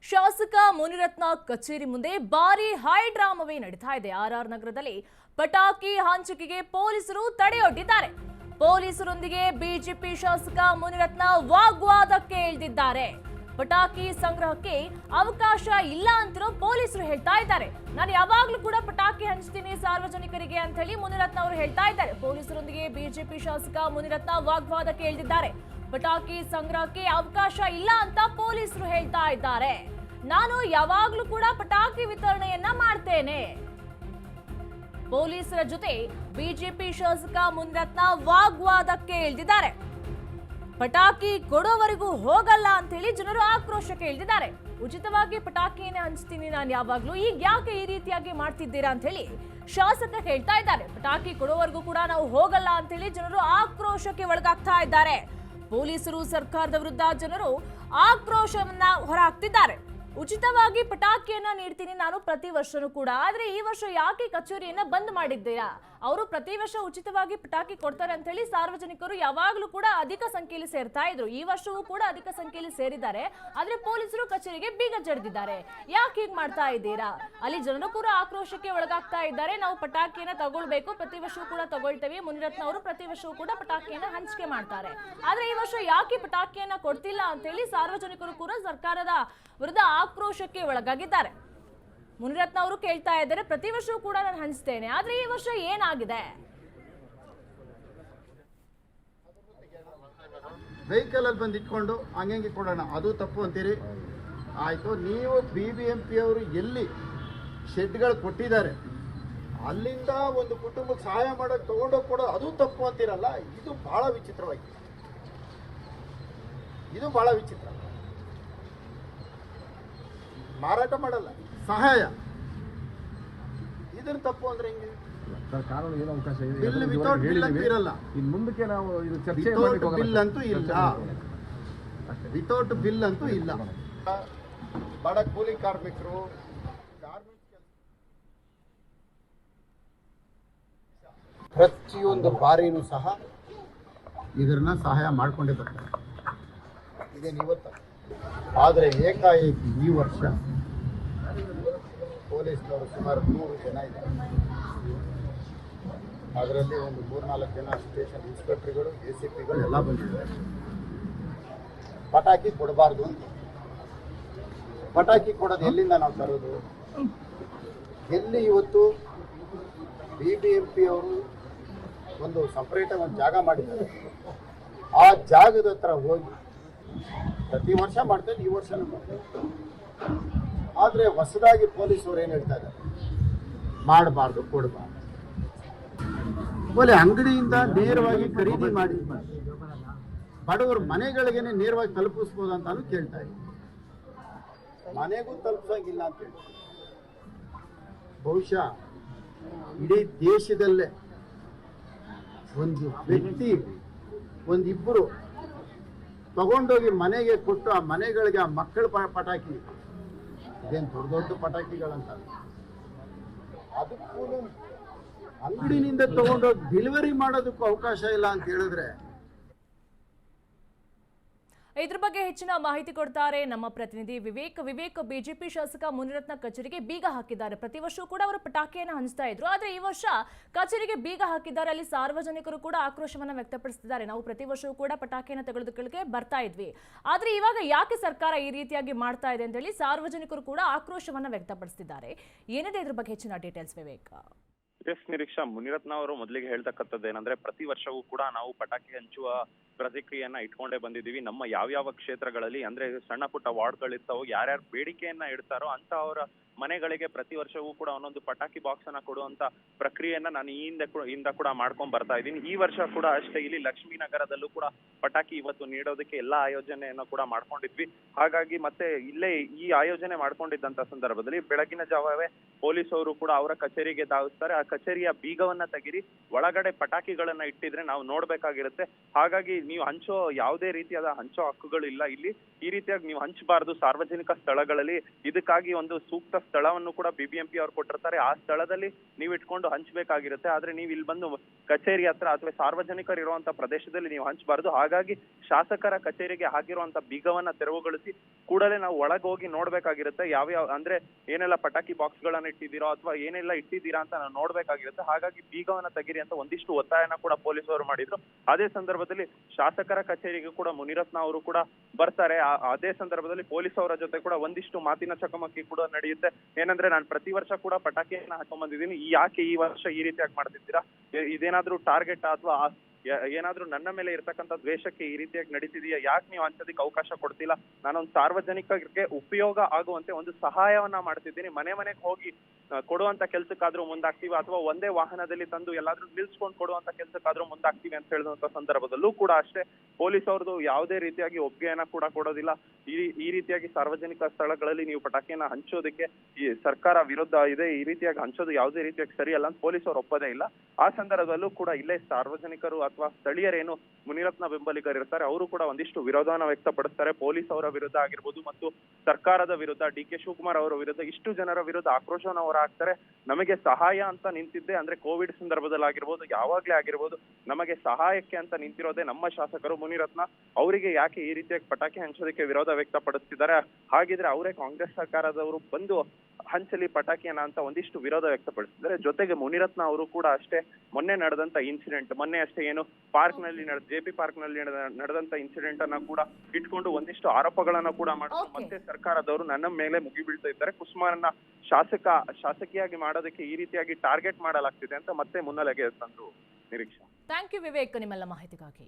ಶಾಸಕ ಮುನಿರತ್ನ ಕಚೇರಿ ಮುಂದೆ ಭಾರಿ ಹೈ ಡ್ರಾಮವೇ ನಡೀತಾ ಇದೆ. ಆರ್ಆರ್ ನಗರದಲ್ಲಿ ಪಟಾಕಿ ಹಂಚಿಕೆಗೆ ಪೊಲೀಸರು ತಡೆಯೊಡ್ಡಿದ್ದಾರೆ. ಪೊಲೀಸರೊಂದಿಗೆ ಬಿಜೆಪಿ ಶಾಸಕ ಮುನಿರತ್ನ ವಾಗ್ವಾದಕ್ಕೆ ಇಳಿದಿದ್ದಾರೆ. ಪಟಾಕಿ ಸಂಗ್ರಹಕ್ಕೆ ಅವಕಾಶ ಇಲ್ಲ ಅಂತ ಪೊಲೀಸರು ಹೇಳ್ತಾ ಇದ್ದಾರೆ. ನಾನು ಯಾವಾಗ್ಲೂ ಕೂಡ ಪಟಾಕಿ ಹಂಚ್ತೀನಿ ಸಾರ್ವಜನಿಕರಿಗೆ ಅಂತ ಹೇಳಿ ಮುನಿರತ್ನ ಅವರು ಹೇಳ್ತಾ ಇದ್ದಾರೆ. ಪೊಲೀಸರೊಂದಿಗೆ ಬಿಜೆಪಿ ಶಾಸಕ ಮುನಿರತ್ನ ವಾಗ್ವಾದಕ್ಕೆ ಇಳಿದಿದ್ದಾರೆ. ಪಟಾಕಿ ಸಂಗ್ರಹಕ್ಕೆ ಅವಕಾಶ ಇಲ್ಲ ಅಂತ ಪೊಲೀಸರು ಹೇಳ್ತಾ ಇದ್ದಾರೆ. ನಾನು ಯಾವಾಗ್ಲೂ ಕೂಡ ಪಟಾಕಿ ವಿತರಣೆಯನ್ನ ಮಾಡ್ತೇನೆ. ಪೊಲೀಸರ ಜೊತೆ ಬಿಜೆಪಿ ಶಾಸಕ ಮುನಿರತ್ನ ವಾಗ್ವಾದಕ್ಕೆ ಇಳಿದಿದ್ದಾರೆ. ಪಟಾಕಿ ಕೊಡೋವರೆಗೂ ಹೋಗಲ್ಲ ಅಂತ ಹೇಳಿ ಜನರು ಆಕ್ರೋಶಕ್ಕೆ ಇಳಿದಿದ್ದಾರೆ. ಉಚಿತವಾಗಿ ಪಟಾಕಿಯನ್ನೇ ಹಂಚ್ತೀನಿ ನಾನು ಯಾವಾಗ್ಲೂ, ಈಗ ಯಾಕೆ ಈ ರೀತಿಯಾಗಿ ಮಾಡ್ತಿದ್ದೀರಾ ಅಂತ ಹೇಳಿ ಶಾಸಕ ಹೇಳ್ತಾ ಇದ್ದಾರೆ. ಪಟಾಕಿ ಕೊಡೋವರೆಗೂ ಕೂಡ ನಾವು ಹೋಗಲ್ಲ ಅಂತ ಹೇಳಿ ಜನರು ಆಕ್ರೋಶಕ್ಕೆ ಒಳಗಾಗ್ತಾ ಇದ್ದಾರೆ. ಪೊಲೀಸರು ಸರ್ಕಾರದ ವಿರುದ್ಧ ಜನರು ಆಕ್ರೋಶವನ್ನ ಹೊರಹಾಕ್ತಿದ್ದಾರೆ. ಉಚಿತವಾಗಿ ಪಟಾಕಿಯನ್ನ ನೀಡ್ತೀನಿ ನಾನು ಪ್ರತಿ ವರ್ಷನೂ ಕೂಡ, ಆದ್ರೆ ಈ ವರ್ಷ ಯಾಕೆ ಕಚೇರಿಯನ್ನ ಬಂದ್ ಮಾಡಿದ್ದೀರಾ? ಅವರು ಪ್ರತಿ ವರ್ಷ ಉಚಿತವಾಗಿ ಪಟಾಕಿ ಕೊಡ್ತಾರೆ ಅಂತ ಹೇಳಿ ಸಾರ್ವಜನಿಕರು ಯಾವಾಗಲೂ ಕೂಡ ಅಧಿಕ ಸಂಖ್ಯೆಯಲ್ಲಿ ಸೇರ್ತಾ ಇದ್ರು. ಈ ವರ್ಷವೂ ಕೂಡ ಅಧಿಕ ಸಂಖ್ಯೆಯಲ್ಲಿ ಸೇರಿದ್ದಾರೆ. ಆದ್ರೆ ಪೊಲೀಸರು ಕಚೇರಿಗೆ ಬೀಗ ಜಡಿದಿದ್ದಾರೆ. ಯಾಕೆ ಹೀಗೆ ಮಾಡ್ತಾ ಇದ್ದೀರಾ? ಅಲ್ಲಿ ಜನರು ಕೂಡ ಆಕ್ರೋಶಕ್ಕೆ ಒಳಗಾಗ್ತಾ ಇದ್ದಾರೆ. ನಾವು ಪಟಾಕಿಯನ್ನ ತಗೊಳ್ಬೇಕು, ಪ್ರತಿ ವರ್ಷವೂ ಕೂಡ ತಗೊಳ್ತೇವೆ. ಮುನಿರತ್ನ ಅವರು ಪ್ರತಿ ವರ್ಷವೂ ಕೂಡ ಪಟಾಕಿಯನ್ನ ಹಂಚಿಕೆ ಮಾಡ್ತಾರೆ. ಆದ್ರೆ ಈ ವರ್ಷ ಯಾಕೆ ಪಟಾಕಿಯನ್ನ ಕೊಡ್ತಿಲ್ಲ ಅಂತ ಹೇಳಿ ಸಾರ್ವಜನಿಕರು ಕೂಡ ಸರ್ಕಾರದ ವಿರುದ್ಧ ಆಕ್ರೋಶಕ್ಕೆ ಒಳಗಾಗಿದ್ದಾರೆ. ಮುನಿರತ್ನ ಅವರು ಕೇಳ್ತಾ ಇದ್ದಾರೆ, ಪ್ರತಿ ವರ್ಷವೂ ಕೂಡ ನಾನು ಹಂಚ್ತೇನೆ, ಆದ್ರೆ ಈ ವರ್ಷ ಏನಾಗಿದೆ? ವೆಹಿಕಲ್ ಅಲ್ಲಿ ಬಂದು ಇಟ್ಕೊಂಡು ಹಂಗೆ ಕೊಡೋಣ, ಅದು ತಪ್ಪು ಅಂತೀರಿ? ಆಯ್ತು, ನೀವು BBMP ಅವರು ಎಲ್ಲಿ ಶೆಡ್ಗಳು ಕೊಟ್ಟಿದ್ದಾರೆ ಅಲ್ಲಿಂದ ಒಂದು ಕುಟುಂಬಕ್ಕೆ ಸಹಾಯ ಮಾಡೋಕೆ ತಗೊಂಡೋಗಿ ಕೊಡೋದು ಅದು ತಪ್ಪು ಅಂತೀರಲ್ಲ. ಇದು ಬಹಳ ವಿಚಿತ್ರವಾಗಿದೆ. ಇದು ಬಹಳ ವಿಚಿತ್ರ. ಮಾರಾಟ ಮಾಡಲ್ಲ, ಸಹಾಯ, ಇದನ್ನ ತಪ್ಪು ಅಂದ್ರೆ ಹೆಂಗೆ? ಕಾನೂನು ಏನು ಅವಕಾಶ ಇದೆ? ಬಿಲ್ ವಿತೌಟ್ ಬಿಲ್ ಅಂತ ಇರಲ್ಲ. ಇನ್ನು ಮುಂದಕ್ಕೆ ನಾವು ಇದು ಚರ್ಚೆ ವಿತೌಟ್ ಬಿಲ್ ಅಂತೂ ಇಲ್ಲ. ವಿತೌಟ್ ಬಿಲ್ ಅಂತೂ ಇಲ್ಲ. ಬಡ ಕೂಲಿ ಕಾರ್ಮಿಕರು, ಪ್ರತಿಯೊಂದು ಬಾರಿನೂ ಸಹ ಇದನ್ನ ಸಹಾಯ ಮಾಡ್ಕೊಂಡೇ ಬರ್ತಾರೆ. ಇದೇನು ಇವತ್ತು? ಆದರೆ ಏಕಾಏಕಿ ಈ ವರ್ಷ ಪೊಲೀಸ್ನವರು ಸುಮಾರು 100 ಜನ ಇದ್ದಾರೆ. ಅದರಲ್ಲಿ ಒಂದು 3-4 ಜನ ಸ್ಟೇಷನ್ ಇನ್ಸ್ಪೆಕ್ಟರ್ಗಳು, ACPಗಳು ಎಲ್ಲ ಬಂದಿದ್ದಾರೆ. ಪಟಾಕಿ ಕೊಡಬಾರ್ದು ಅಂತ. ಪಟಾಕಿ ಕೊಡೋದು ಎಲ್ಲಿಂದ ನಾವು ತರೋದು? ಎಲ್ಲಿ ಇವತ್ತು BBMP ಅವರು ಒಂದು ಸಪ್ರೇಟಾಗಿ ಒಂದು ಜಾಗ ಮಾಡಿದ್ದಾರೆ. ಆ ಜಾಗದ ಹತ್ರ ಹೋಗಿ ಪ್ರತಿ ವರ್ಷ ಮಾಡ್ತೇನೆ, ಈ ವರ್ಷನೂ ಮಾಡ್ತೇನೆ. ಆದರೆ ಹೊಸದಾಗಿ ಪೊಲೀಸರು ಏನು ಹೇಳ್ತಾ ಇದ್ದಾರೆ? ಮಾಡಬಾರ್ದು, ಕೊಡಬಾರ್ದು. ಒಳ್ಳೆ ಅಂಗಡಿಯಿಂದ ನೇರವಾಗಿ ಖರೀದಿ ಮಾಡಿ ಬಡವರ ಮನೆಗಳಿಗೇನೆ ನೇರವಾಗಿ ತಲುಪಿಸ್ಬೋದು ಅಂತಾನು ಕೇಳ್ತಾ ಇದ್ದೀನಿ. ಮನೆಗೂ ತಲುಪಿಸಂಗಿಲ್ಲ ಅಂತ ಹೇಳಿ ಬಹುಶಃ ಇಡೀ ದೇಶದಲ್ಲೇ ಒಂದು ವ್ಯಕ್ತಿ, ಒಂದಿಬ್ಬರು ತಗೊಂಡೋಗಿ ಮನೆಗೆ ಕೊಟ್ಟು ಆ ಮನೆಗಳಿಗೆ ಆ ಮಕ್ಕಳ ಪಟಾಕಿ, ಇದೇನು ದೊಡ್ಡ ದೊಡ್ಡ ಪಟಾಕಿಗಳಂತ, ಅದಕ್ಕೂ ಅಂಗಡಿನಿಂದ ತಗೊಂಡೋಗಿ ಡೆಲಿವರಿ ಮಾಡೋದಕ್ಕೂ ಅವಕಾಶ ಇಲ್ಲ ಅಂತ ಹೇಳಿದ್ರೆ, ಇದ್ರ ಬಗ್ಗೆ ಹೆಚ್ಚಿನ ಮಾಹಿತಿ ಕೊಡ್ತಾರೆ ನಮ್ಮ ಪ್ರತಿನಿಧಿ ವಿವೇಕ್. ಬಿಜೆಪಿ ಶಾಸಕ ಮುನಿರತ್ನ ಕಚೇರಿಗೆ ಬೀಗ ಹಾಕಿದ್ದಾರೆ. ಪ್ರತಿ ವರ್ಷವೂ ಕೂಡ ಅವರು ಪಟಾಕಿಯನ್ನು ಹಂಚ್ತಾ ಇದ್ರು, ಆದ್ರೆ ಈ ವರ್ಷ ಕಚೇರಿಗೆ ಬೀಗ ಹಾಕಿದ್ದಾರೆ. ಅಲ್ಲಿ ಸಾರ್ವಜನಿಕರು ಕೂಡ ಆಕ್ರೋಶವನ್ನ ವ್ಯಕ್ತಪಡಿಸಿದ್ದಾರೆ. ನಾವು ಪ್ರತಿ ವರ್ಷವೂ ಕೂಡ ಪಟಾಕಿಯನ್ನು ತೆಗೆದುಕೊಳ್ಳಕ್ಕೆ ಬರ್ತಾ ಇದ್ವಿ, ಆದ್ರೆ ಇವಾಗ ಯಾಕೆ ಸರ್ಕಾರ ಈ ರೀತಿಯಾಗಿ ಮಾಡ್ತಾ ಇದೆ ಅಂತ ಹೇಳಿ ಸಾರ್ವಜನಿಕರು ಕೂಡ ಆಕ್ರೋಶವನ್ನ ವ್ಯಕ್ತಪಡಿಸಿದ್ದಾರೆ. ಏನಿದೆ ಇದ್ರ ಬಗ್ಗೆ ಹೆಚ್ಚಿನ ಡೀಟೇಲ್ಸ್ ವಿವೇಕ್? ನಿರೀಕ್ಷಾ, ಮುನಿರತ್ನ ಅವರು ಮೊದಲಿಗೆ ಹೇಳ್ತಕ್ಕಂಥದ್ದು ಏನಂದ್ರೆ, ಪ್ರತಿ ವರ್ಷವೂ ಕೂಡ ನಾವು ಪಟಾಕಿ ಹಂಚುವ ಪ್ರತಿಕ್ರಿಯೆಯನ್ನ ಇಟ್ಕೊಂಡೇ ಬಂದಿದ್ದೀವಿ. ನಮ್ಮ ಯಾವ್ಯಾವ ಕ್ಷೇತ್ರಗಳಲ್ಲಿ ಅಂದ್ರೆ ಸಣ್ಣ ಪುಟ್ಟ ವಾರ್ಡ್ಗಳಿರ್ತಾವೋ, ಯಾರ್ಯಾರು ಬೇಡಿಕೆಯನ್ನ ಇಡ್ತಾರೋ ಅಂತ ಅವರ ಮನೆಗಳಿಗೆ ಪ್ರತಿ ವರ್ಷವೂ ಕೂಡ ಒಂದೊಂದು ಪಟಾಕಿ ಬಾಕ್ಸ್ ಅನ್ನ ಕೊಡುವಂತ ಪ್ರಕ್ರಿಯೆಯನ್ನ ನಾನು ಹಿಂದ ಕೂಡ ಮಾಡ್ಕೊಂಡ್ ಬರ್ತಾ ಇದ್ದೀನಿ. ಈ ವರ್ಷ ಕೂಡ ಅಷ್ಟೇ ಇಲ್ಲಿ ಲಕ್ಷ್ಮೀನಗರದಲ್ಲೂ ಕೂಡ ಪಟಾಕಿ ಇವತ್ತು ನೀಡೋದಕ್ಕೆ ಎಲ್ಲಾ ಆಯೋಜನೆಯನ್ನ ಕೂಡ ಮಾಡ್ಕೊಂಡಿದ್ವಿ. ಹಾಗಾಗಿ ಮತ್ತೆ ಇಲ್ಲೇ ಈ ಆಯೋಜನೆ ಮಾಡ್ಕೊಂಡಿದ್ದಂತ ಸಂದರ್ಭದಲ್ಲಿ ಬೆಳಗಿನ ಜಾವವೇ ಪೊಲೀಸರು ಕೂಡ ಅವರ ಕಚೇರಿಗೆ ಧಾವಿಸ್ತಾರೆ. ಆ ಕಚೇರಿಯ ಬೀಗವನ್ನ ತೆಗಿರಿ, ಒಳಗಡೆ ಪಟಾಕಿಗಳನ್ನ ಇಟ್ಟಿದ್ರೆ ನಾವು ನೋಡ್ಬೇಕಾಗಿರುತ್ತೆ. ಹಾಗಾಗಿ ನೀವು ಹಂಚೋ ಯಾವುದೇ ರೀತಿಯಾದ ಹಂಚೋ ಹಕ್ಕುಗಳು ಇಲ್ಲ ಇಲ್ಲಿ. ಈ ರೀತಿಯಾಗಿ ನೀವು ಹಂಚಬಾರದು ಸಾರ್ವಜನಿಕ ಸ್ಥಳಗಳಲ್ಲಿ. ಇದಕ್ಕಾಗಿ ಒಂದು ಸೂಕ್ತ ಸ್ಥಳವನ್ನು ಕೂಡ BBMP ಅವ್ರು ಕೊಟ್ಟಿರ್ತಾರೆ. ಆ ಸ್ಥಳದಲ್ಲಿ ನೀವು ಇಟ್ಕೊಂಡು ಹಂಚಬೇಕಾಗಿರುತ್ತೆ. ಆದ್ರೆ ನೀವು ಇಲ್ಲಿ ಬಂದು ಕಚೇರಿ ಹತ್ರ ಅಥವಾ ಸಾರ್ವಜನಿಕರು ಇರುವಂತ ಪ್ರದೇಶದಲ್ಲಿ ನೀವು ಹಂಚಬಾರದು. ಹಾಗಾಗಿ ಶಾಸಕರ ಕಚೇರಿಗೆ ಹಾಕಿರುವಂತ ಬೀಗವನ್ನ ತೆರವುಗೊಳಿಸಿ ಕೂಡಲೇ ನಾವು ಒಳಗೆ ಹೋಗಿ ನೋಡ್ಬೇಕಾಗಿರುತ್ತೆ. ಯಾವ್ಯಾವ ಅಂದ್ರೆ ಏನೆಲ್ಲ ಪಟಾಕಿ ಬಾಕ್ಸ್ ಗಳನ್ನ ಇಟ್ಟಿದ್ದೀರೋ ಅಥವಾ ಏನೆಲ್ಲ ಇಟ್ಟಿದ್ದೀರಾ ಅಂತ ನಾವು ನೋಡ್ಬೇಕಾಗಿರುತ್ತೆ. ಹಾಗಾಗಿ ಬೀಗವನ್ನ ತೆಗಿರಿ ಅಂತ ಒಂದಿಷ್ಟು ಒತ್ತಾಯನ ಕೂಡ ಪೊಲೀಸರು ಮಾಡಿದ್ರು. ಅದೇ ಸಂದರ್ಭದಲ್ಲಿ ಶಾಸಕರ ಕಚೇರಿಗೆ ಕೂಡ ಮುನಿರತ್ನ ಅವರು ಕೂಡ ಬರ್ತಾರೆ. ಅದೇ ಸಂದರ್ಭದಲ್ಲಿ ಪೊಲೀಸ್ ಅವರ ಜೊತೆ ಕೂಡ ಒಂದಿಷ್ಟು ಮಾತಿನ ಚಕಮಕಿ ಕೂಡ ನಡೆಯುತ್ತೆ. ಏನಂದ್ರೆ ನಾನು ಪ್ರತಿ ವರ್ಷ ಕೂಡ ಪಟಾಕಿಯನ್ನ ಹಾಕೊಂಡ್ ಬಂದಿದ್ದೀನಿ, ಯಾಕೆ ಈ ವರ್ಷ ಈ ರೀತಿಯಾಗಿ ಮಾಡ್ತಿದ್ದೀರಾ, ಇದೇನಾದ್ರೂ ಟಾರ್ಗೆಟ್ ಅಥವಾ ಏನಾದ್ರೂ ನನ್ನ ಮೇಲೆ ಇರ್ತಕ್ಕಂಥ ದ್ವೇಷಕ್ಕೆ ಈ ರೀತಿಯಾಗಿ ನಡೀತಿದೆಯಾ, ಯಾಕೆ ನೀವು ಹಂಚೋದಕ್ಕೆ ಅವಕಾಶ ಕೊಡ್ತಿಲ್ಲ, ನಾನೊಂದು ಸಾರ್ವಜನಿಕರಿಗೆ ಉಪಯೋಗ ಆಗುವಂತೆ ಒಂದು ಸಹಾಯವನ್ನ ಮಾಡ್ತಿದ್ದೀನಿ, ಮನೆ ಮನೆಗೆ ಹೋಗಿ ಕೊಡುವಂತ ಕೆಲ್ಸಕ್ಕಾದ್ರೂ ಮುಂದಾಗ್ತೀವಿ ಅಥವಾ ಒಂದೇ ವಾಹನದಲ್ಲಿ ತಂದು ಎಲ್ಲಾದ್ರೂ ನಿಲ್ಸ್ಕೊಂಡು ಕೊಡುವಂತ ಕೆಲ್ಸಕ್ಕಾದ್ರೂ ಮುಂದಾಗ್ತೀವಿ ಅಂತ ಹೇಳಿದಂತ ಸಂದರ್ಭದಲ್ಲೂ ಕೂಡ ಅಷ್ಟೇ ಪೊಲೀಸ್ ಅವ್ರದ್ದು ಯಾವುದೇ ರೀತಿಯಾಗಿ ಒಪ್ಪಿಗೆಯನ್ನ ಕೂಡ ಕೊಡೋದಿಲ್ಲ. ಈ ರೀತಿಯಾಗಿ ಸಾರ್ವಜನಿಕ ಸ್ಥಳಗಳಲ್ಲಿ ನೀವು ಪಟಾಕಿಯನ್ನ ಹಂಚೋದಕ್ಕೆ ಈ ಸರ್ಕಾರ ವಿರುದ್ಧ ಇದೆ, ಈ ರೀತಿಯಾಗಿ ಹಂಚೋದು ಯಾವುದೇ ರೀತಿಯಾಗಿ ಸರಿಯಲ್ಲ ಅಂತ ಪೊಲೀಸ್ ಅವರು ಒಪ್ಪದೇ ಇಲ್ಲ. ಆ ಸಂದರ್ಭದಲ್ಲೂ ಕೂಡ ಇಲ್ಲೇ ಸಾರ್ವಜನಿಕರು ಅಥವಾ ಸ್ಥಳೀಯರೇನು ಮುನಿರತ್ನ ಬೆಂಬಲಿಗರು ಇರ್ತಾರೆ ಅವರು ಕೂಡ ಒಂದಿಷ್ಟು ವಿರೋಧವನ್ನ ವ್ಯಕ್ತಪಡಿಸ್ತಾರೆ. ಪೊಲೀಸ್ ಅವರ ವಿರುದ್ಧ ಆಗಿರ್ಬೋದು ಮತ್ತು ಸರ್ಕಾರದ ವಿರುದ್ಧ DK ಶಿವಕುಮಾರ್ ಅವರ ವಿರುದ್ಧ ಇಷ್ಟು ಜನರ ವಿರುದ್ಧ ಆಕ್ರೋಶವನ್ನ ಹೊರ ಹಾಕ್ತಾರೆ. ನಮಗೆ ಸಹಾಯ ಅಂತ ನಿಂತಿದ್ದೆ ಅಂದ್ರೆ ಕೋವಿಡ್ ಸಂದರ್ಭದಲ್ಲಿ ಆಗಿರ್ಬೋದು, ಯಾವಾಗ್ಲೇ ಆಗಿರ್ಬೋದು, ನಮಗೆ ಸಹಾಯಕ್ಕೆ ಅಂತ ನಿಂತಿರೋದೇ ನಮ್ಮ ಶಾಸಕರು ಮುನಿರತ್ನ. ಅವರಿಗೆ ಯಾಕೆ ಈ ರೀತಿಯಾಗಿ ಪಟಾಕಿ ಹಂಚೋದಕ್ಕೆ ವಿರೋಧ ವ್ಯಕ್ತಪಡಿಸ್ತಿದ್ದಾರೆ? ಹಾಗಿದ್ರೆ ಅವರೇ ಕಾಂಗ್ರೆಸ್ ಸರ್ಕಾರದವರು ಬಂದು ಹಂಚಲಿ ಪಟಾಕಿಯನ್ನ ಅಂತ ಒಂದಿಷ್ಟು ವಿರೋಧ ವ್ಯಕ್ತಪಡಿಸಿದ್ದಾರೆ. ಜೊತೆಗೆ ಮುನಿರತ್ನ ಅವರು ಕೂಡ ಅಷ್ಟೇ ಮೊನ್ನೆ ನಡೆದಂತ ಇನ್ಸಿಡೆಂಟ್, ಮೊನ್ನೆ ಅಷ್ಟೇ ಏನು ಪಾರ್ಕ್ ನಲ್ಲಿ JP ಪಾರ್ಕ್ ನಲ್ಲಿ ನಡೆದಂತ ಇನ್ಸಿಡೆಂಟ್ ಅನ್ನ ಕೂಡ ಇಟ್ಕೊಂಡು ಒಂದಿಷ್ಟು ಆರೋಪಗಳನ್ನ ಕೂಡ ಮಾಡಿದ್ರು. ಮತ್ತೆ ಸರ್ಕಾರದವರು ನನ್ನ ಮೇಲೆ ಮುಗಿಬೀಳ್ತಾ ಇದ್ದಾರೆ, ಕುಸುಮರನ್ನ ಶಾಸಕಿಯಾಗಿ ಮಾಡೋದಕ್ಕೆ ಈ ರೀತಿಯಾಗಿ ಟಾರ್ಗೆಟ್ ಮಾಡಲಾಗ್ತಿದೆ ಅಂತ ಮತ್ತೆ ಮುನ್ನೆಲೆಗೆ ತಂದ್ರು. ನಿರೀಕ್ಷಾ. ಥ್ಯಾಂಕ್ ಯು ವಿವೇಕ್, ನಿಮ್ಮೆಲ್ಲ ಮಾಹಿತಿಗಾಗಿ.